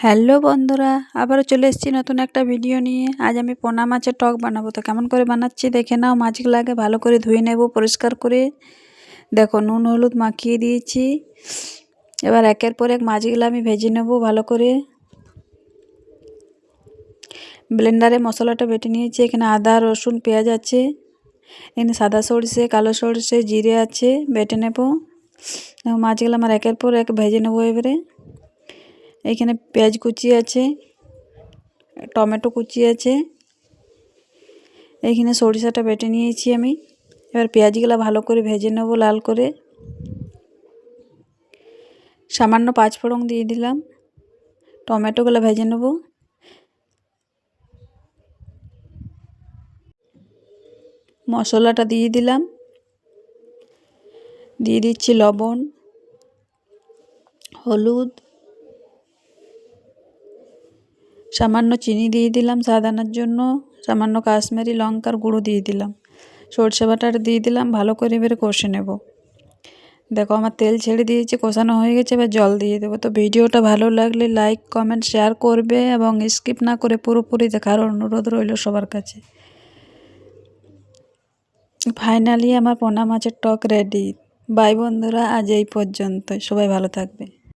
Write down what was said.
Hello বন্ধুরা, আবারও চলে এসেছি নতুন একটা ভিডিও নিয়ে। আজ আমি পোনা মাছের টক বানাবো। তো কেমন করে বানাচ্ছি দেখে নাও। মাছগুলোকে ভালো করে ধুয়ে নেব পরিষ্কার করে। দেখো, নুন হলুদ মাখিয়ে দিয়েছি। এবার একের পর এক মাছগুলো আমি ভেজে নেব ভালো করে। ব্লেন্ডারে মশলাটা বেটে নিয়েছি। এখানে আদা রসুন পেঁয়াজ আছে, এখানে সাদা সরষে কালো সরষে জিরে আছে, বেটে নেব। মাছগুলো আমার একের পর এক ভেজে নেবো। এবারে এখানে পেঁয়াজ কুচি আছে, টমেটো কুচি আছে, এইখানে সরিষাটা বেটে নিয়েছি আমি। এবার পেঁয়াজগুলো ভালো করে ভেজে নেব লাল করে। সামান্য পাঁচফোড়ন দিয়ে দিলাম। টমেটোগুলো ভেজে নেব। মশলাটা দিয়ে দিলাম। দিয়ে দিচ্ছি লবণ, হলুদ, সামান্য চিনি দিয়ে দিলাম স্বাদ আনার জন্য। সামান্য কাশ্মীরি লঙ্কার গুঁড়ো দিয়ে দিলাম। সরষে বাটাটা দিয়ে দিলাম। ভালো করে এবারে কষে নেব। দেখো, আমার তেল ছেড়ে দিয়েছে, কষানো হয়ে গেছে। এবার জল দিয়ে দেবো। তো ভিডিওটা ভালো লাগলে লাইক কমেন্ট শেয়ার করবে এবং স্কিপ না করে পুরোপুরি দেখার অনুরোধ রইল সবার কাছে। ফাইনালি আমার পোনা মাছের টক রেডি। বাই বন্ধুরা, আজ এই পর্যন্ত। সবাই ভালো থাকবে।